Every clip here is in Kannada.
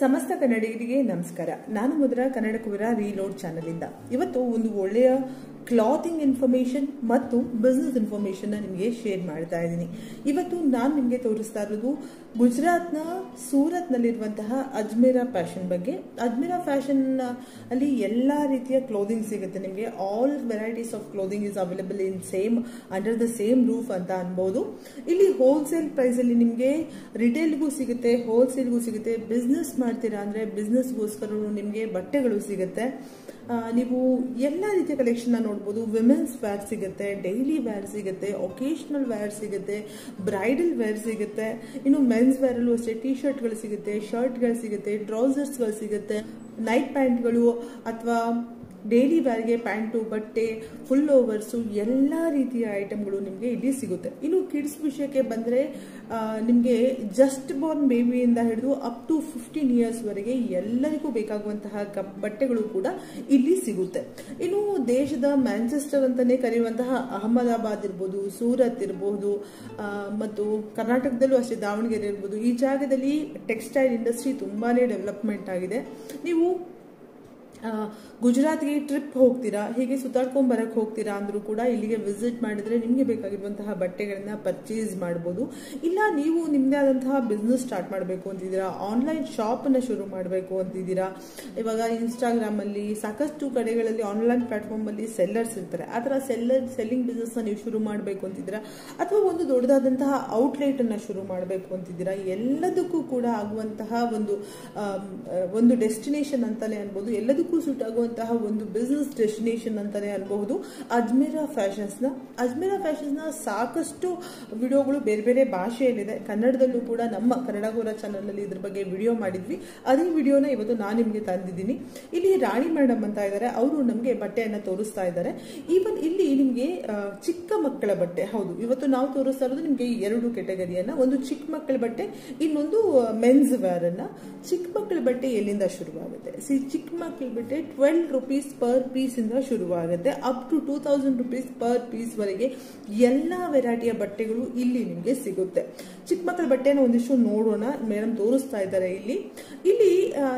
ಸಮಸ್ತ ಕನ್ನಡಿಗರಿಗೆ ನಮಸ್ಕಾರ. ನಾನು ಮುದ್ರಾ ಕನ್ನಡ ಕುವರ ರೀಲೋಡ್ ಚಾನೆಲ್ ಇಂದ ಇವತ್ತು ಒಂದು ಒಳ್ಳೆಯ ಕ್ಲಾತಿಂಗ್ ಇನ್ಫಾರ್ಮೇಶನ್ ಮತ್ತು ಬಿಸ್ನೆಸ್ ಇನ್ಫಾರ್ಮೇಶನ್ ನಿಮಗೆ ಶೇರ್ ಮಾಡ್ತಾ ಇದ್ದೀನಿ. ಇವತ್ತು ನಾನು ನಿಮಗೆ ತೋರಿಸ್ತಾ ಇರೋದು ಗುಜರಾತ್ನ ಸೂರತ್ನಲ್ಲಿರುವಂತಹ ಅಜ್ಮೇರಾ ಫ್ಯಾಷನ್ ಬಗ್ಗೆ. ಅಜ್ಮೇರಾ ಫ್ಯಾಷನ್ ಅಲ್ಲಿ ಎಲ್ಲಾ ರೀತಿಯ ಕ್ಲೋದಿಂಗ್ ಸಿಗುತ್ತೆ ನಿಮಗೆ. All varieties of clothing is available in same under the same roof ಅಂತ ಅನ್ಬಹುದು. ಇಲ್ಲಿ ಹೋಲ್ಸೇಲ್ ಪ್ರೈಸ್ ಅಲ್ಲಿ ನಿಮಗೆ ರಿಟೇಲ್ಗೂ ಸಿಗುತ್ತೆ, ಹೋಲ್ಸೇಲ್ಗೂ ಸಿಗುತ್ತೆ. ಬಿಸ್ನೆಸ್ ಮಾಡ್ತೀರಾ ಅಂದ್ರೆ ಬಿಸ್ನೆಸ್ಗೋಸ್ಕರ ನಿಮಗೆ ಬಟ್ಟೆಗಳು ಸಿಗುತ್ತೆ. ನೀವು ಎಲ್ಲ ರೀತಿಯ ಕಲೆಕ್ಷನ್ ನೋಡಬಹುದು. ವಿಮೆನ್ಸ್ ವೇರ್ ಸಿಗುತ್ತೆ, ಡೈಲಿ ವೇರ್ ಸಿಗುತ್ತೆ, ಒಕೇಶನಲ್ ವೇರ್ ಸಿಗುತ್ತೆ, ಬ್ರೈಡಲ್ ವೇರ್ ಸಿಗುತ್ತೆ. ಇನ್ನು ಮೆನ್ಸ್ ವೇರ್ ಅಲ್ಲೂ ಅಷ್ಟೇ ಟಿ ಶರ್ಟ್ಗಳು ಸಿಗುತ್ತೆ, ಶರ್ಟ್ಗಳು ಸಿಗುತ್ತೆ, ಟ್ರೌಸರ್ಸ್ಗಳು ಸಿಗುತ್ತೆ, ನೈಟ್ ಪ್ಯಾಂಟ್ಗಳು ಅಥವಾ ಡೈಲಿ ವೇರ್ಗೆ ಪ್ಯಾಂಟು, ಬಟ್ಟೆ, ಫುಲ್ ಓವರ್ಸು ಎಲ್ಲ ರೀತಿಯ ಐಟಮ್ಗಳು ನಿಮಗೆ ಇಲ್ಲಿ ಸಿಗುತ್ತೆ. ಇನ್ನು ಕಿಡ್ಸ್ ವಿಷಯಕ್ಕೆ ಬಂದರೆ ನಿಮಗೆ ಜಸ್ಟ್ ಬಾರ್ನ್ ಬೇಬಿಯಿಂದ ಹಿಡಿದು ಅಪ್ ಟು 15 years ವರೆಗೆ ಎಲ್ಲರಿಗೂ ಬೇಕಾಗುವಂತಹ ಬಟ್ಟೆಗಳು ಕೂಡ ಇಲ್ಲಿ ಸಿಗುತ್ತೆ. ಇನ್ನು ದೇಶದ ಮ್ಯಾಂಚೆಸ್ಟರ್ ಅಂತಾನೆ ಕರೆಯುವಂತಹ ಅಹಮದಾಬಾದ್ ಇರ್ಬೋದು, ಸೂರತ್ ಇರಬಹುದು, ಮತ್ತು ಕರ್ನಾಟಕದಲ್ಲೂ ಅಷ್ಟೇ ದಾವಣಗೆರೆ ಇರ್ಬೋದು. ಈ ಜಾಗದಲ್ಲಿ ಟೆಕ್ಸ್ಟೈಲ್ ಇಂಡಸ್ಟ್ರಿ ತುಂಬಾನೇ ಡೆವಲಪ್ಮೆಂಟ್ ಆಗಿದೆ. ನೀವು ಗುಜರಾತ್ಗೆ ಟ್ರಿಪ್ ಹೋಗ್ತೀರಾ, ಹೀಗೆ ಸುತ್ತಾಡ್ಕೊಂಡ್ ಬರಕ್ ಹೋಗ್ತೀರಾ ಅಂದ್ರೂ ಕೂಡ ಇಲ್ಲಿಗೆ ವಿಸಿಟ್ ಮಾಡಿದ್ರೆ ನಿಮ್ಗೆ ಬೇಕಾಗಿರುವಂತಹ ಬಟ್ಟೆಗಳನ್ನ ಪರ್ಚೇಸ್ ಮಾಡಬಹುದು. ಇಲ್ಲ ನೀವು ನಿಮ್ದೇ ಆದಂತಹ ಬಿಸ್ನೆಸ್ ಸ್ಟಾರ್ಟ್ ಮಾಡಬೇಕು ಅಂತಿದ್ದೀರಾ, ಆನ್ಲೈನ್ ಶಾಪ್ ಅನ್ನ ಶುರು ಮಾಡಬೇಕು ಅಂತಿದ್ದೀರಾ. ಇವಾಗ ಇನ್ಸ್ಟಾಗ್ರಾಮ್ ಅಲ್ಲಿ ಸಾಕಷ್ಟು ಕಡೆಗಳಲ್ಲಿ ಆನ್ಲೈನ್ ಪ್ಲಾಟ್ಫಾರ್ಮ್ ಅಲ್ಲಿ ಸೆಲ್ಲರ್ಸ್ ಇರ್ತಾರೆ. ಆ ತರ ಸೆಲ್ಲಿಂಗ್ ಬಿಸ್ನೆಸ್ ನೀವು ಶುರು ಮಾಡಬೇಕು ಅಂತಿದ್ದೀರಾ, ಅಥವಾ ಒಂದು ದೊಡ್ಡದಾದಂತಹ ಔಟ್ಲೆಟ್ ಅನ್ನ ಶುರು ಮಾಡಬೇಕು ಅಂತಿದ್ದೀರಾ, ಎಲ್ಲದಕ್ಕೂ ಕೂಡ ಆಗುವಂತಹ ಒಂದು ಡೆಸ್ಟಿನೇಷನ್ ಅಂತಾನೆ ಅನ್ಬೋದು. ಎಲ್ಲದಕ್ಕೂ ಸೂಟ್ ಆಗುವಂತಹ ಒಂದು ಬಿಸ್ನೆಸ್ ಡೆಸ್ಟಿನೇಷನ್ ಅಂತಾನೆ ಅನ್ಬಹುದು ಅಜ್ಮೇರಾ ಫ್ಯಾಷನ್ಸ್ ನ ಸಾಕಷ್ಟು ವಿಡಿಯೋಗಳು ಬೇರೆ ಬೇರೆ ಭಾಷೆಯಲ್ಲಿದೆ. ಕನ್ನಡದಲ್ಲೂ ಕೂಡ ನಮ್ಮ ಕನ್ನಡ ಗೋರ ಚಾನಲ್ ಅಲ್ಲಿ ಇದ್ರ ಬಗ್ಗೆ ವಿಡಿಯೋ ಮಾಡಿದ್ವಿ. ಅದೇ ವಿಡಿಯೋನ ಇವತ್ತು ನಾನು ನಿಮ್ಗೆ ತಂದಿದ್ದೀನಿ. ಇಲ್ಲಿ ರಾಣಿ ಮೇಡಮ್ ಅಂತ ಇದ್ದಾರೆ, ಅವರು ನಮ್ಗೆ ಬಟ್ಟೆಯನ್ನ ತೋರಿಸ್ತಾ ಇದ್ದಾರೆ. ಈವನ್ ಇಲ್ಲಿ ನಿಮ್ಗೆ ಚಿಕ್ಕ ಮಕ್ಕಳ ಬಟ್ಟೆ, ಹೌದು ಇವತ್ತು ನಾವು ತೋರಿಸ್ತಾ ಇರೋದು ನಿಮ್ಗೆ 2 ಕೆಟಗರಿಯನ್ನ, ಒಂದು ಚಿಕ್ಕ ಮಕ್ಕಳ ಬಟ್ಟೆ, ಇನ್ನೊಂದು ಮೆನ್ಸ್ ವೇರ್ ಅನ್ನ. ಚಿಕ್ಕ ಮಕ್ಕಳ ಬಟ್ಟೆ ಎಲ್ಲಿಂದ ಶುರುವಾಗುತ್ತೆ? ಚಿಕ್ಕ ಮಕ್ಕಳ ಬಟ್ಟೆ 12 rupees ಪರ್ ಪೀಸ್ ಇಂದ ಶುರುವಾಗುತ್ತೆ, up to 2000 rupees per piece ವರೆಗೆ ಎಲ್ಲಾ ವೆರೈಟಿಯ ಬಟ್ಟೆಗಳು ಇಲ್ಲಿ ನಿಮ್ಗೆ ಸಿಗುತ್ತೆ. ಚಿಕ್ಕ ಮಕ್ಕಳ ಬಟ್ಟೆನ ಒಂದಿಷ್ಟು ನೋಡೋಣ. ಮೇಡಮ್ ತೋರಿಸ್ತಾ ಇದ್ದಾರೆ ಇಲ್ಲಿ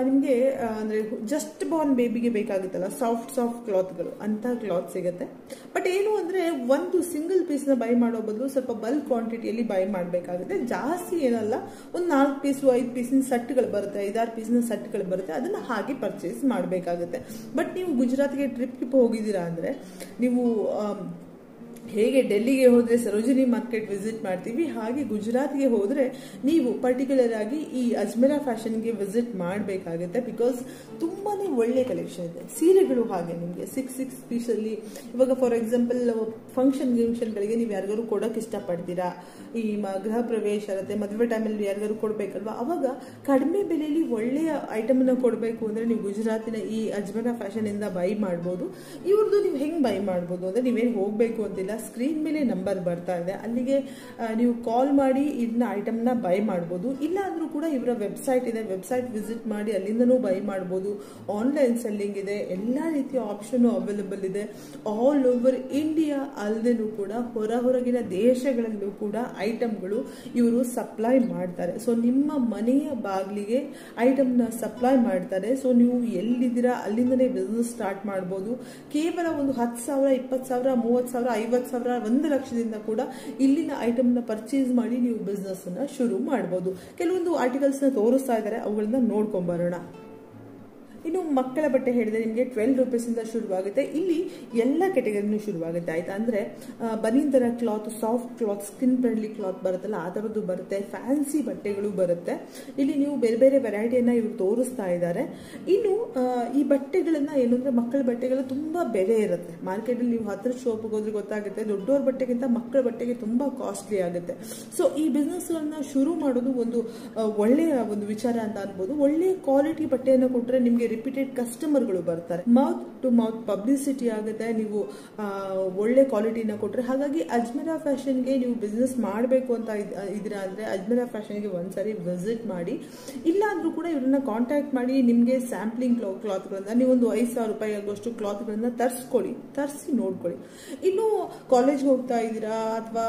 ನಿಮ್ಗೆ ಅಂದ್ರೆ ಜಸ್ಟ್ ಬಾರ್ನ್ ಬೇಬಿಗೆ ಬೇಕಾಗುತ್ತಲ್ಲ ಸಾಫ್ಟ್ ಕ್ಲಾತ್ಗಳು ಅಂತ ಕ್ಲಾತ್ ಸಿಗುತ್ತೆ. ಬಟ್ ಏನು ಅಂದ್ರೆ ಒಂದು ಸಿಂಗಲ್ ಪೀಸ್ ನ ಬೈ ಮಾಡೋ ಬದಲು ಸ್ವಲ್ಪ ಬಲ್ಕ್ ಕ್ವಾಂಟಿಟಿಯಲ್ಲಿ ಬೈ ಮಾಡಬೇಕಾಗುತ್ತೆ. ಜಾಸ್ತಿ ಏನಲ್ಲ, ಒಂದು 4 ಪೀಸ್ 5 ಪೀಸಿನ ಸೆಟ್ಗಳು ಬರುತ್ತೆ, 5-6 ಪೀಸ್ನ ಸೆಟ್ಗಳು ಬರುತ್ತೆ, ಅದನ್ನ ಹಾಗೆ ಪರ್ಚೇಸ್ ಮಾಡಬೇಕಾಗುತ್ತೆ. ಬಟ್ ನೀವು ಗುಜರಾತ್ಗೆ ಟ್ರಿಪ್ ಹೋಗಿದ್ದೀರಾ ಅಂದ್ರೆ ನೀವು ಹೇಗೆ ಡೆಲ್ಲಿಗೆ ಹೋದ್ರೆ ಸರೋಜಿನಿ ಮಾರ್ಕೆಟ್ ವಿಸಿಟ್ ಮಾಡ್ತೀವಿ, ಹಾಗೆ ಗುಜರಾತ್ಗೆ ಹೋದ್ರೆ ನೀವು ಪರ್ಟಿಕ್ಯುಲರ್ ಆಗಿ ಈ ಅಜ್ಮೇರಾ ಫ್ಯಾಷನ್ಗೆ ವಿಸಿಟ್ ಮಾಡಬೇಕಾಗುತ್ತೆ. ಬಿಕಾಸ್ ತುಂಬಾನೇ ಒಳ್ಳೆ ಕಲೆಕ್ಷನ್ ಇದೆ. ಸೀರೆಗಳು ಹಾಗೆ ನಿಮಗೆ 6 ಪೀಸ್ ಅಲ್ಲಿ, ಇವಾಗ ಫಾರ್ ಎಕ್ಸಾಂಪಲ್ ಫಂಕ್ಷನ್ಗಳಿಗೆ ನೀವು ಯಾರಿಗಾರು ಕೊಡೋಕೆ ಇಷ್ಟಪಡ್ತೀರಾ, ಈ ಗೃಹ ಪ್ರವೇಶ ಇರುತ್ತೆ, ಮದುವೆ ಟೈಮಲ್ಲಿ ಯಾರಿಗಾರು ಕೊಡ್ಬೇಕಲ್ವಾ, ಅವಾಗ ಕಡಿಮೆ ಬೆಲೆಯಲ್ಲಿ ಒಳ್ಳೆಯ ಐಟಮ್ ಅನ್ನ ಕೊಡಬೇಕು ಅಂದ್ರೆ ನೀವು ಗುಜರಾತಿನ ಈ ಅಜ್ಮೇರಾ ಫ್ಯಾಷನ್ ಇಂದ ಬೈ ಮಾಡಬಹುದು. ಇವ್ರದ್ದು ನೀವು ಹೆಂಗ್ ಬೈ ಮಾಡಬಹುದು ಅಂದ್ರೆ ನೀವೇನು ಹೋಗ್ಬೇಕು ಅಂತಿಲ್ಲ, ಸ್ಕ್ರೀನ್ ಮೇಲೆ ನಂಬರ್ ಬರ್ತಾ ಇದೆ, ಅಲ್ಲಿಗೆ ನೀವು ಕಾಲ್ ಮಾಡಿ ಇದನ್ನ ಐಟಮ್ ನ ಬೈ ಮಾಡಬಹುದು. ಇಲ್ಲ ಅಂದ್ರೂ ಕೂಡ ಇವರ ವೆಬ್ಸೈಟ್ ಇದೆ, ವೆಬ್ಸೈಟ್ ವಿಸಿಟ್ ಮಾಡಿ ಅಲ್ಲಿಂದನೂ ಬೈ ಮಾಡಬಹುದು. ಆನ್ಲೈನ್ ಸೆಲ್ಲಿಂಗ್ ಇದೆ, ಎಲ್ಲಾ ರೀತಿಯ ಆಪ್ಷನ್ ಅವೈಲೇಬಲ್ ಇದೆ. ಆಲ್ ಓವರ್ ಇಂಡಿಯಾ ಅಲ್ಲದೇನೂ ಕೂಡ ಹೊರಗಿನ ದೇಶಗಳಲ್ಲೂ ಕೂಡ ಐಟಮ್ಗಳು ಇವರು ಸಪ್ಲೈ ಮಾಡ್ತಾರೆ. ಸೊ ನಿಮ್ಮ ಮನೆಯ ಬಾಗಿಲಿಗೆ ಐಟಮ್ ನ ಸಪ್ಲೈ ಮಾಡ್ತಾರೆ. ಸೊ ನೀವು ಎಲ್ಲಿದ್ದೀರಾ ಅಲ್ಲಿಂದನೇ ಬಿಸ್ನೆಸ್ ಸ್ಟಾರ್ಟ್ ಮಾಡಬಹುದು. ಕೇವಲ ಒಂದು 10,000, 20,000, 30,000, 50,000, 1 ಲಕ್ಷದಿಂದ ಕೂಡ ಇಲ್ಲಿನ ಐಟಮ್ ನ ಪರ್ಚೇಸ್ ಮಾಡಿ ನೀವು ಬಿಸ್ನೆಸ್ ಅನ್ನ ಶುರು ಮಾಡಬಹುದು. ಕೆಲವೊಂದು ಆರ್ಟಿಕಲ್ಸ್ ನ ತೋರಿಸ್ತಾ ಇದ್ದಾರೆ, ಅವುಗಳನ್ನ ನೋಡ್ಕೊಂಡ್ ಬರೋಣ. ಇನ್ನು ಮಕ್ಕಳ ಬಟ್ಟೆ ಹೇಳಿದ್ರೆ ನಿಮಗೆ 12 rupees ಇಂದ ಶುರುವಾಗುತ್ತೆ. ಇಲ್ಲಿ ಎಲ್ಲ ಕೆಟಗರಿನೂ ಶುರುವಾಗುತ್ತೆ, ಆಯ್ತಾ. ಅಂದ್ರೆ ಬನೀನ್ ತರ cloth, soft cloth, skin friendly cloth ಬರುತ್ತಲ್ಲ ಆ ತರದ್ದು ಬರುತ್ತೆ, ಫ್ಯಾನ್ಸಿ ಬಟ್ಟೆಗಳು ಬರುತ್ತೆ. ಇಲ್ಲಿ ನೀವು ಬೇರೆ ಬೇರೆ ವೆರೈಟಿಯನ್ನ ಇವರು ತೋರಿಸ್ತಾ ಇದ್ದಾರೆ. ಇನ್ನು ಈ ಬಟ್ಟೆಗಳನ್ನ ಏನು ಅಂದ್ರೆ ಮಕ್ಕಳ ಬಟ್ಟೆಗಳು ತುಂಬಾ ಬೆಲೆ ಇರುತ್ತೆ. ಮಾರ್ಕೆಟ್ ಅಲ್ಲಿ ನೀವು 10 ಶಾಪ್ ಹೋದ್ರೆ ಗೊತ್ತಾಗುತ್ತೆ, ದೊಡ್ಡವ್ರ ಬಟ್ಟೆಗಿಂತ ಮಕ್ಕಳ ಬಟ್ಟೆಗೆ ತುಂಬಾ ಕಾಸ್ಟ್ಲಿ ಆಗುತ್ತೆ. ಸೊ ಈ ಬಿಸ್ನೆಸ್ ಗಳನ್ನ ಶುರು ಮಾಡೋದು ಒಂದು ಒಳ್ಳೆಯ ಒಂದು ವಿಚಾರ ಅಂತ ಅನ್ಬೋದು. ಒಳ್ಳೆಯ ಕ್ವಾಲಿಟಿ ಬಟ್ಟೆಯನ್ನು ಕೊಟ್ರೆ ನಿಮ್ಗೆ ರಿಪೀಟೆಡ್ ಕಸ್ಟಮರ್ಗಳು ಬರ್ತಾರೆ, ಮೌತ್ ಟು ಮೌತ್ ಪಬ್ಲಿಸಿಟಿ ಆಗುತ್ತೆ, ನೀವು ಒಳ್ಳೆ ಕ್ವಾಲಿಟಿನ ಕೊಟ್ರೆ. ಹಾಗಾಗಿ ಅಜ್ಮೇರಾ ಫ್ಯಾಷನ್ಗೆ ನೀವು ಬಿಸ್ನೆಸ್ ಮಾಡಬೇಕು ಅಂತ ಇದ್ದೀರಾ ಅಂದ್ರೆ ಅಜ್ಮೇರಾ ಫ್ಯಾಷನ್ಗೆ ಒಂದ್ಸರಿ ವಿಸಿಟ್ ಮಾಡಿ. ಇಲ್ಲ ಅಂದ್ರೂ ಕೂಡ ಇವ್ರನ್ನ ಕಾಂಟ್ಯಾಕ್ಟ್ ಮಾಡಿ ನಿಮ್ಗೆ ಸ್ಯಾಂಪ್ಲಿಂಗ್ ಕ್ಲಾತ್ಗಳನ್ನ ನೀವೊಂದು 5,000 ರೂಪಾಯಿ ಆಗುವಷ್ಟು ಕ್ಲಾತ್ಗಳನ್ನ ತರಿಸಿ ನೋಡ್ಕೊಳ್ಳಿ. ಇನ್ನು ಕಾಲೇಜ್ಗೆ ಹೋಗ್ತಾ ಇದ್ದೀರಾ ಅಥವಾ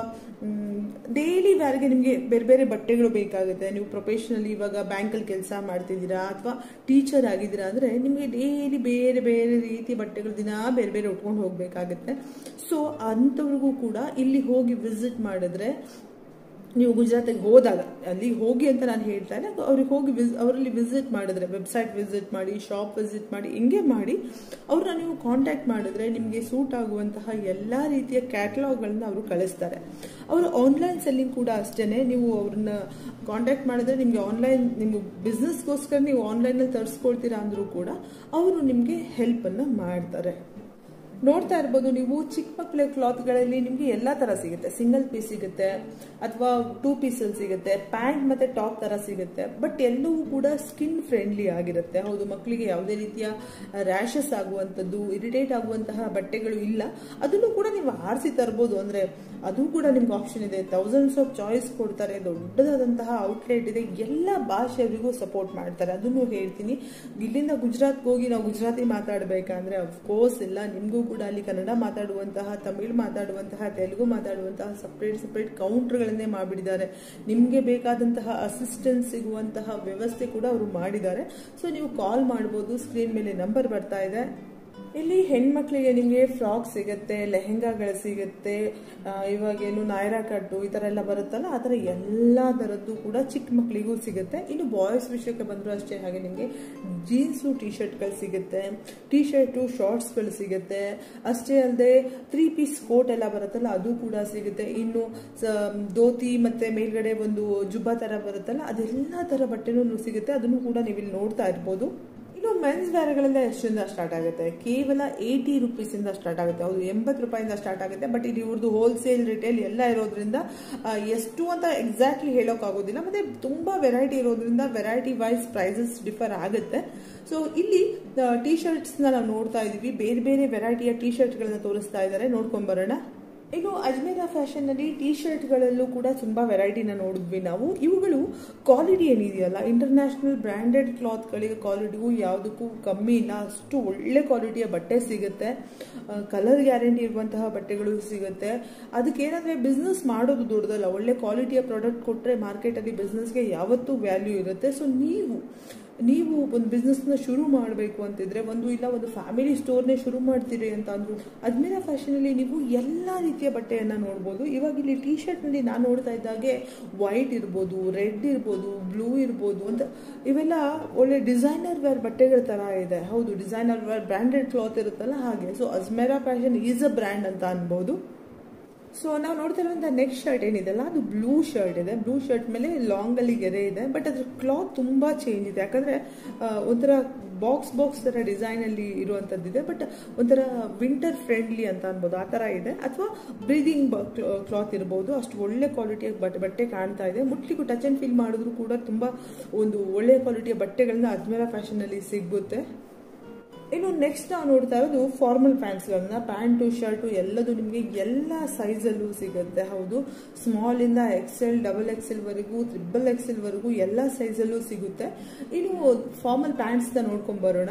ಡೈಲಿ ವ್ಯಾರ್ಗೆ ನಿಮಗೆ ಬೇರೆ ಬೇರೆ ಬಟ್ಟೆಗಳು ಬೇಕಾಗುತ್ತೆ, ನೀವು ಪ್ರೊಫೆಷನಲಿ ಇವಾಗ ಬ್ಯಾಂಕಲ್ಲಿ ಕೆಲಸ ಮಾಡ್ತಿದ್ದೀರಾ ಅಥವಾ ಟೀಚರ್ ಆಗಿದ್ದೀರಾ ಅಂದ್ರೆ ನಿಮಗೆ ಡೈಲಿ ಬೇರೆ ಬೇರೆ ರೀತಿ ಬಟ್ಟೆಗಳು ದಿನ ಬೇರೆ ಬೇರೆ ಉಟ್ಕೊಂಡು ಹೋಗ್ಬೇಕಾಗುತ್ತೆ. ಸೊ ಅಂಥವ್ರಿಗೂ ಕೂಡ ಇಲ್ಲಿ ಹೋಗಿ ವಿಸಿಟ್ ಮಾಡಿದ್ರೆ, ನೀವು ಗುಜರಾತಿಗೆ ಹೋದಾಗ ಅಲ್ಲಿ ಹೋಗಿ ಅಂತ ನಾನು ಹೇಳ್ತಾ ಇಲ್ಲ, ಅವ್ರಿಗೆ ಹೋಗಿ ಅವರಲ್ಲಿ ವಿಸಿಟ್ ಮಾಡಿದ್ರೆ, ವೆಬ್ಸೈಟ್ ವಿಸಿಟ್ ಮಾಡಿ, ಶಾಪ್ ವಿಸಿಟ್ ಮಾಡಿ, ಹಿಂಗೆ ಮಾಡಿ ಅವ್ರನ್ನ ನೀವು ಕಾಂಟ್ಯಾಕ್ಟ್ ಮಾಡಿದ್ರೆ ನಿಮಗೆ ಸೂಟ್ ಆಗುವಂತಹ ಎಲ್ಲ ರೀತಿಯ ಕ್ಯಾಟಲಾಗ್ಗಳನ್ನ ಅವರು ಕಳಿಸ್ತಾರೆ. ಅವರು ಆನ್ಲೈನ್ ಸೆಲ್ಲಿಂಗ್ ಕೂಡ ಅಷ್ಟೇ. ನೀವು ಅವ್ರನ್ನ ಕಾಂಟ್ಯಾಕ್ಟ್ ಮಾಡಿದ್ರೆ ನಿಮಗೆ ಆನ್ಲೈನ್, ನಿಮ್ಮ ಬಿಸ್ನೆಸ್ಗೋಸ್ಕರ ನೀವು ಆನ್ಲೈನಲ್ಲಿ ತರಿಸ್ಕೊಳ್ತೀರಾ ಅಂದ್ರೂ ಕೂಡ ಅವರು ನಿಮಗೆ ಹೆಲ್ಪನ್ನು ಮಾಡ್ತಾರೆ. ನೋಡ್ತಾ ಇರ್ಬೋದು ನೀವು, ಚಿಕ್ಕ ಮಕ್ಕಳ ಕ್ಲಾತ್ಗಳಲ್ಲಿ ನಿಮಗೆ ಎಲ್ಲ ತರ ಸಿಗುತ್ತೆ. ಸಿಂಗಲ್ ಪೀಸ್ ಸಿಗುತ್ತೆ ಅಥವಾ 2 ಪೀಸಲ್ಲಿ ಸಿಗುತ್ತೆ, ಪ್ಯಾಂಟ್ ಮತ್ತೆ ಟಾಪ್ ತರ ಸಿಗುತ್ತೆ. ಬಟ್ ಎಲ್ಲವೂ ಕೂಡ ಸ್ಕಿನ್ ಫ್ರೆಂಡ್ಲಿ ಆಗಿರುತ್ತೆ. ಹೌದು, ಮಕ್ಕಳಿಗೆ ಯಾವುದೇ ರೀತಿಯ ರ್ಯಾಷಸ್ ಆಗುವಂಥದ್ದು, ಇರಿಟೇಟ್ ಆಗುವಂತಹ ಬಟ್ಟೆಗಳು ಇಲ್ಲ. ಅದನ್ನು ಕೂಡ ನೀವು ಆರಿಸಿ ತರ್ಬೋದು. ಅಂದ್ರೆ ಅದು ಕೂಡ ನಿಮ್ಗೆ ಆಪ್ಷನ್ ಇದೆ. ಥೌಸಂಡ್ಸ್ ಆಫ್ ಚಾಯ್ಸ್ ಕೊಡ್ತಾರೆ, ದೊಡ್ಡದಾದಂತಹ ಔಟ್ಲೆಟ್ ಇದೆ, ಎಲ್ಲ ಭಾಷೆಯವರಿಗೂ ಸಪೋರ್ಟ್ ಮಾಡ್ತಾರೆ. ಅದನ್ನು ಹೇಳ್ತೀನಿ. ಇಲ್ಲಿಂದ ಗುಜರಾತ್ಗೆ ಹೋಗಿ ನಾವು ಗುಜರಾತಿ ಮಾತಾಡಬೇಕಂದ್ರೆ ಅಫ್ಕೋರ್ಸ್ ಇಲ್ಲ, ನಿಮಗೂ ಕೂಡ ಅಲ್ಲಿ ಕನ್ನಡ ಮಾತಾಡುವಂತಹ, ತಮಿಳು ಮಾತಾಡುವಂತಹ, ತೆಲುಗು ಮಾತಾಡುವಂತಹ ಸಪರೇಟ್ ಕೌಂಟರ್ಗಳನ್ನೇ ಮಾಡಿಬಿಟ್ಟಿದ್ದಾರೆ. ನಿಮಗೆ ಬೇಕಾದಂತಹ ಅಸಿಸ್ಟೆನ್ಸ್ ಸಿಗುವಂತಹ ವ್ಯವಸ್ಥೆ ಕೂಡ ಅವರು ಮಾಡಿದ್ದಾರೆ. ಸೊ ನೀವು ಕಾಲ್ ಮಾಡ್ಬೋದು, ಸ್ಕ್ರೀನ್ ಮೇಲೆ ನಂಬರ್ ಬರ್ತಾ ಇದೆ. ಇಲ್ಲಿ ಹೆಣ್ಮಕ್ಳಿಗೆ ನಿಮಗೆ ಫ್ರಾಕ್ ಸಿಗುತ್ತೆ, ಲೆಹೆಂಗಾಗಳು ಸಿಗುತ್ತೆ, ಇವಾಗೇನು ನಾಯರಾ ಕಟ್ಟು ಈ ಥರ ಎಲ್ಲ ಬರುತ್ತಲ್ಲ, ಆ ಥರ ಎಲ್ಲ ಥರದ್ದು ಕೂಡ ಚಿಕ್ಕ ಮಕ್ಕಳಿಗೂ ಸಿಗುತ್ತೆ. ಇನ್ನು ಬಾಯ್ಸ್ ವಿಷಯಕ್ಕೆ ಬಂದರೂ ಅಷ್ಟೇ, ಹಾಗೆ ನಿಮಗೆ ಜೀನ್ಸು ಟಿ ಶರ್ಟ್ಗಳು ಸಿಗುತ್ತೆ, ಟಿ ಶರ್ಟು ಶಾರ್ಟ್ಸ್ಗಳು ಸಿಗುತ್ತೆ. ಅಷ್ಟೇ ಅಲ್ಲದೆ 3 ಪೀಸ್ ಕೋಟ್ ಎಲ್ಲ ಬರುತ್ತಲ್ಲ ಅದು ಕೂಡ ಸಿಗುತ್ತೆ. ಇನ್ನು ಧೋತಿ ಮತ್ತೆ ಮೇಲ್ಗಡೆ ಒಂದು ಜುಬ್ಬಾ ಥರ ಬರುತ್ತಲ್ಲ, ಅದೆಲ್ಲ ಥರ ಬಟ್ಟೆನೂ ಸಿಗುತ್ತೆ. ಅದನ್ನು ಕೂಡ ನೀವು ಇಲ್ಲಿ ನೋಡ್ತಾ ಇರ್ಬೋದು. ಇನ್ನು ಮೆನ್ಸ್ ವೇರ್ಗಳೆಲ್ಲ ಎಷ್ಟರಿಂದ ಸ್ಟಾರ್ಟ್ ಆಗುತ್ತೆ? ಕೇವಲ 80 ರೂಪೀಸಿಂದ ಸ್ಟಾರ್ಟ್ ಆಗುತ್ತೆ. ಹೌದು, 80 ರೂಪಾಯಿಂದ ಸ್ಟಾರ್ಟ್ ಆಗುತ್ತೆ. ಬಟ್ ಇದು ಇವ್ರದ್ದು ಹೋಲ್ಸೇಲ್ ರಿಟೇಲ್ ಎಲ್ಲ ಇರೋದ್ರಿಂದ ಎಷ್ಟು ಅಂತ ಎಕ್ಸಾಕ್ಟ್ಲಿ ಹೇಳೋಕ್ಕಾಗೋದಿಲ್ಲ. ಮತ್ತೆ ತುಂಬಾ ವೆರೈಟಿ ಇರೋದ್ರಿಂದ ವೆರೈಟಿ ವೈಸ್ ಪ್ರೈಸಸ್ ಡಿಫರ್ ಆಗುತ್ತೆ. ಸೊ ಇಲ್ಲಿ ಟಿ ಶರ್ಟ್ಸ್ನ ನಾವು ನೋಡ್ತಾ ಇದೀವಿ, ಬೇರೆ ಬೇರೆ ವೆರೈಟಿಯ ಟಿ ಶರ್ಟ್ಗಳನ್ನ ತೋರಿಸ್ತಾ ಇದ್ದಾರೆ, ನೋಡ್ಕೊಂಡ್ ಬರೋಣ. ಇನ್ನು ಅಜ್ಮೇರಾ ಫ್ಯಾಷನ್ ನಲ್ಲಿ ಟಿ ಶರ್ಟ್ಗಳಲ್ಲೂ ಕೂಡ ತುಂಬಾ ವೆರೈಟಿನ ನೋಡಿದ್ವಿ ನಾವು. ಇವುಗಳು ಕ್ವಾಲಿಟಿ ಏನಿದೆಯಲ್ಲ, ಇಂಟರ್ನ್ಯಾಷನಲ್ ಬ್ರ್ಯಾಂಡೆಡ್ ಕ್ಲಾತ್ಗಳಿಗೆ ಕ್ವಾಲಿಟಿಗೂ ಯಾವುದಕ್ಕೂ ಕಮ್ಮಿ ಇಲ್ಲ. ಅಷ್ಟು ಒಳ್ಳೆ ಕ್ವಾಲಿಟಿಯ ಬಟ್ಟೆ ಸಿಗುತ್ತೆ, ಕಲರ್ ಗ್ಯಾರಂಟಿ ಇರುವಂತಹ ಬಟ್ಟೆಗಳು ಸಿಗುತ್ತೆ. ಅದಕ್ಕೇನಂದ್ರೆ ಬಿಸ್ನೆಸ್ ಮಾಡೋದು ದೊಡ್ಡದಲ್ಲ, ಒಳ್ಳೆ ಕ್ವಾಲಿಟಿಯ ಪ್ರಾಡಕ್ಟ್ ಕೊಟ್ಟರೆ ಮಾರ್ಕೆಟಲ್ಲಿ ಬಿಸ್ನೆಸ್ಗೆ ಯಾವತ್ತೂ ವ್ಯಾಲ್ಯೂ ಇರುತ್ತೆ. ಸೊ ನೀವು ಒಂದು ಬಿಸ್ನೆಸ್ನ ಶುರು ಮಾಡಬೇಕು ಅಂತಿದ್ರೆ, ಒಂದು ಫ್ಯಾಮಿಲಿ ಸ್ಟೋರ್ನೇ ಶುರು ಮಾಡ್ತೀರಿ ಅಂತ ಅಂದ್ರು ಅಜ್ಮೇರಾ ಫ್ಯಾಷನಲ್ಲಿ ನೀವು ಎಲ್ಲ ರೀತಿಯ ಬಟ್ಟೆಯನ್ನ ನೋಡ್ಬೋದು. ಇವಾಗ ಇಲ್ಲಿ ಟಿ ಶರ್ಟ್ನಲ್ಲಿ ನಾನು ನೋಡ್ತಾ ಇದ್ದಾಗೆ ವೈಟ್ ಇರ್ಬೋದು, ರೆಡ್ ಇರ್ಬೋದು, ಬ್ಲೂ ಇರ್ಬೋದು ಅಂತ ಇವೆಲ್ಲ ಒಳ್ಳೆ ಡಿಸೈನರ್ ವೇರ್ ಬಟ್ಟೆಗಳ ತರ ಇದೆ. ಹೌದು, ಡಿಸೈನರ್ ವೇರ್ ಬ್ರ್ಯಾಂಡೆಡ್ ಕ್ಲಾತ್ ಇರುತ್ತಲ್ಲ ಹಾಗೆ. So Ajmera fashion is a brand ಅಂತ ಅನ್ಬೋದು. ಸೊ ನಾವು ನೋಡ್ತಾ ಇರುವಂತಹ ನೆಕ್ಸ್ಟ್ ಶರ್ಟ್ ಏನಿದೆಲ್ಲ ಅದು ಬ್ಲೂ ಶರ್ಟ್ ಇದೆ. ಬ್ಲೂ ಶರ್ಟ್ ಮೇಲೆ ಲಾಂಗ್ ಅಲ್ಲಿ ಗೆರೆ ಇದೆ, ಬಟ್ ಅದ್ರ ಕ್ಲಾತ್ ತುಂಬಾ ಚೇಂಜ್ ಇದೆ. ಯಾಕಂದ್ರೆ ಒಂಥರ ಬಾಕ್ಸ್ ತರ ಡಿಸೈನ್ ಅಲ್ಲಿ ಇರುವಂತದ್ದಿದೆ, ಬಟ್ ಒಂಥರ ವಿಂಟರ್ ಫ್ರೆಂಡ್ಲಿ ಅಂತ ಅನ್ಬೋದು, ಆ ತರ ಇದೆ. ಅಥವಾ ಬ್ರೀದಿಂಗ್ ಕ್ಲಾತ್ ಇರಬಹುದು. ಅಷ್ಟು ಒಳ್ಳೆ ಕ್ವಾಲಿಟಿಯ ಬಟ್ಟೆ ಕಾಣ್ತಾ ಇದೆ. ಮುಟ್ಲಿಗೂ ಟಚ್ ಅಂಡ್ ಫೀಲ್ ಮಾಡಿದ್ರು ಕೂಡ ತುಂಬಾ ಒಂದು ಒಳ್ಳೆ ಕ್ವಾಲಿಟಿಯ ಬಟ್ಟೆಗಳನ್ನ ಅಜ್ಮೇರಾ ಫ್ಯಾಷನ್ ಅಲ್ಲಿ ಸಿಗುತ್ತೆ. ಇನ್ನು ನೆಕ್ಸ್ಟ್ ನಾವು ನೋಡ್ತಾ ಇರೋದು ಫಾರ್ಮಲ್ ಪ್ಯಾಂಟ್ಸ್ಗಳನ್ನ. ಪ್ಯಾಂಟು ಶರ್ಟು ಎಲ್ಲದು ನಿಮಗೆ ಎಲ್ಲ ಸೈಜಲ್ಲೂ ಸಿಗುತ್ತೆ. ಹೌದು, ಸ್ಮಾಲ್ ಇಂದ XL, XXL ವರೆಗೂ, XXL ವರೆಗೂ ಎಲ್ಲ ಸೈಜಲ್ಲೂ ಸಿಗುತ್ತೆ. ಇನ್ನು ಫಾರ್ಮಲ್ ಪ್ಯಾಂಟ್ಸ್ ನೋಡ್ಕೊಂಡ್ ಬರೋಣ.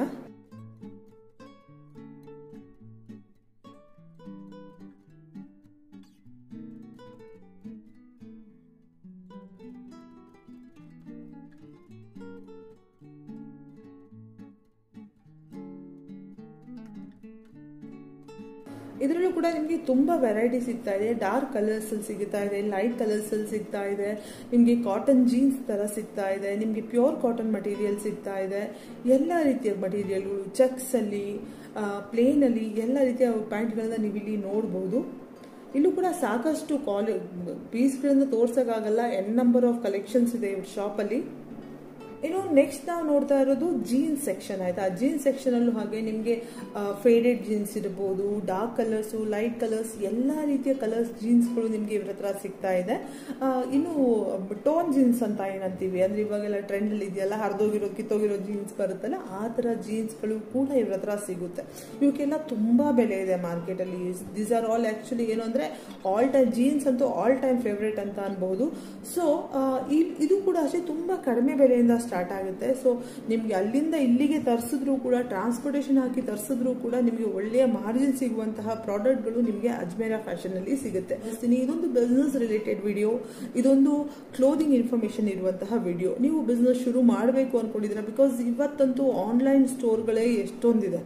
ಇದರಲ್ಲೂ ಕೂಡ ನಿಮಗೆ ತುಂಬಾ ವೆರೈಟಿ ಸಿಗ್ತಾ ಇದೆ. ಡಾರ್ಕ್ ಕಲರ್ಸ್ ಅಲ್ಲಿ ಸಿಗ್ತಾ ಇದೆ, ಲೈಟ್ ಕಲರ್ಸ್ ಅಲ್ಲಿ ಸಿಗ್ತಾ ಇದೆ, ನಿಮಗೆ ಕಾಟನ್ ಜೀನ್ಸ್ ತರ ಸಿಗ್ತಾ ಇದೆ, ನಿಮಗೆ ಪ್ಯೂರ್ ಕಾಟನ್ ಮಟೀರಿಯಲ್ ಸಿಗ್ತಾ ಇದೆ. ಎಲ್ಲ ರೀತಿಯ ಮಟೀರಿಯಲ್ಗಳು, ಚೆಕ್ಸ್ ಅಲ್ಲಿ, ಪ್ಲೇನ್ ಅಲ್ಲಿ ಎಲ್ಲ ರೀತಿಯ ಪ್ಯಾಂಟ್ಗಳನ್ನ ನೀವು ಇಲ್ಲಿ ನೋಡಬಹುದು. ಇಲ್ಲೂ ಕೂಡ ಸಾಕಷ್ಟು ಪೀಸ್ಗಳನ್ನ ತೋರ್ಸಕ್ಕಾಗಲ್ಲ, N ನಂಬರ್ ಆಫ್ ಕಲೆಕ್ಷನ್ಸ್ ಇದೆ ಇವ್ರ ಶಾಪ್ ಅಲ್ಲಿ. ಇನ್ನು ನೆಕ್ಸ್ಟ್ ನಾವು ನೋಡ್ತಾ ಇರೋದು ಜೀನ್ಸ್ ಸೆಕ್ಷನ್ ಆಯ್ತಾ. ಜೀನ್ಸ್ ಸೆಕ್ಷನ್ ಅಲ್ಲೂ ಹಾಗೆ ನಿಮಗೆ ಫೇಡೆಡ್ ಜೀನ್ಸ್ ಇರಬಹುದು, ಡಾರ್ಕ್ ಕಲರ್ಸ್, ಲೈಟ್ ಕಲರ್ಸ್, ಎಲ್ಲಾ ರೀತಿಯ ಕಲರ್ಸ್ ಜೀನ್ಸ್ಗಳು ನಿಮ್ಗೆ ಇವ್ರ ಹತ್ರ ಸಿಗ್ತಾ ಇದೆ. ಇನ್ನು ಟೋನ್ ಜೀನ್ಸ್ ಅಂತ ಏನಂತೀವಿ ಅಂದ್ರೆ ಇವಾಗೆಲ್ಲ ಟ್ರೆಂಡ್ ಅಲ್ಲಿ ಇದೆಯಲ್ಲ, ಹರಿದೋಗಿರೋ ಕಿತ್ತೋಗಿರೋ ಜೀನ್ಸ್ ಬರುತ್ತಲ್ಲ, ಆ ತರ ಜೀನ್ಸ್ಗಳು ಕೂಡ ಇವ್ರ ಹತ್ರ ಸಿಗುತ್ತೆ. ಇವಕ್ಕೆಲ್ಲ ತುಂಬಾ ಬೆಲೆ ಇದೆ ಮಾರ್ಕೆಟ್ ಅಲ್ಲಿ. ದೀಸ್ ಆರ್ ಆಲ್ ಆಕ್ಚುಲಿ ಏನು ಅಂದ್ರೆ ಆಲ್ ಟೈಮ್ ಜೀನ್ಸ್ ಅಂತೂ ಆಲ್ ಟೈಮ್ ಫೇವ್ರೇಟ್ ಅಂತ ಅನ್ಬಹುದು. ಸೊ ಇದು ಕೂಡ ಅಷ್ಟೇ ತುಂಬಾ ಕಡಿಮೆ ಬೆಲೆಯಿಂದ ಸ್ಟಾರ್ಟ್ ಆಗುತ್ತೆ. ಸೊ ನಿಮ್ಗೆ ಅಲ್ಲಿಂದ ಇಲ್ಲಿಗೆ ತರಿಸಿದ್ರು ಕೂಡ, ಟ್ರಾನ್ಸ್ಪೋರ್ಟೇಷನ್ ಹಾಕಿ ತರಿಸಿದ್ರು ಕೂಡ ನಿಮಗೆ ಒಳ್ಳೆಯ ಮಾರ್ಜಿನ್ ಸಿಗುವಂತಹ ಪ್ರಾಡಕ್ಟ್ಗಳು ನಿಮಗೆ ಅಜ್ಮೇರಾ ಫ್ಯಾಷನ್ ಅಲ್ಲಿ ಸಿಗುತ್ತೆ. ಇದೊಂದು ಬಿಸ್ನೆಸ್ ರಿಲೇಟೆಡ್ ವಿಡಿಯೋ, ಇದೊಂದು ಕ್ಲೋದಿಂಗ್ ಇನ್ಫಾರ್ಮೇಶನ್ ಇರುವಂತಹ ವಿಡಿಯೋ. ನೀವು ಬಿಸ್ನೆಸ್ ಶುರು ಮಾಡಬೇಕು ಅನ್ಕೊಂಡಿದ್ದೀರಾ, ಬಿಕಾಸ್ ಇವತ್ತಂತೂ ಆನ್ಲೈನ್ ಸ್ಟೋರ್ಗಳೇ ಎಷ್ಟೊಂದಿದೆ,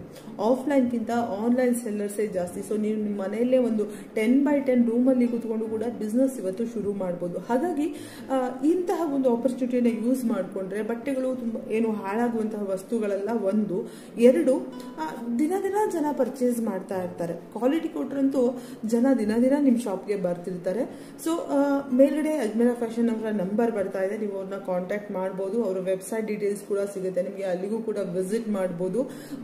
ಆಫ್ಲೈನ್ ಗಿಂತ ಆನ್ಲೈನ್ ಸೆಲ್ಲರ್ಸೇ ಜಾಸ್ತಿ. ಸೊ ನೀವು ನಿಮ್ಮ ಮನೆಯಲ್ಲೇ ಒಂದು 10x10 ರೂಮ್ ಅಲ್ಲಿ ಕೂತ್ಕೊಂಡು ಕೂಡ ಬಿಸ್ನೆಸ್ ಇವತ್ತು ಶುರು ಮಾಡಬಹುದು. ಹಾಗಾಗಿ ಇಂತಹ ಒಂದು ಆಪರ್ಚುನಿಟಿನ ಯೂಸ್ ಮಾಡಿಕೊಂಡ್ರೆ ಬಟ್ಟೆಗಳು ತುಂಬಾ ಏನು ಹಾಳಾಗುವಂತಹ ವಸ್ತುಗಳೆಲ್ಲ ಒಂದು. ಎರಡು, ದಿನ ದಿನ ಜನ ಪರ್ಚೇಸ್ ಮಾಡ್ತಾ ಇರ್ತಾರೆ. ಕ್ವಾಲಿಟಿ ಕೊಟ್ರಂತೂ ಜನ ದಿನ ದಿನ ನಿಮ್ ಶಾಪ್ಗೆ ಬರ್ತಿರ್ತಾರೆ. ಸೊ ಮೇಲ್ಗಡೆ ಅಜ್ಮೇರಾ ಫ್ಯಾಷನ್ ಅವರ ನಂಬರ್ ಬರ್ತಾ ಇದೆ, ನೀವು ಅವ್ರನ್ನ ಕಾಂಟ್ಯಾಕ್ಟ್ ಮಾಡಬಹುದು. ಅವರ ವೆಬ್ಸೈಟ್ ಡೀಟೇಲ್ಸ್ ಕೂಡ ಸಿಗುತ್ತೆ ನಿಮಗೆ, ಅಲ್ಲಿಗೂ ಕೂಡ ವಿಸಿಟ್ ಮಾಡಬಹುದು.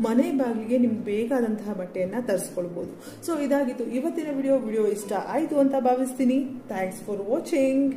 ಮನೆ ಬಾಗಿಲಿಗೆ ನಿಮ್ಗೆ ಬೇಕಾದಂತಹ ಬಟ್ಟೆಯನ್ನ ತರಿಸ್ಕೊಳ್ಬಹುದು. ಸೊ ಇದಾಗಿತ್ತು ಇವತ್ತಿನ ವಿಡಿಯೋ ಇಷ್ಟ ಆಯ್ತು ಅಂತ ಭಾವಿಸ್ತೀನಿ. Thanks for watching.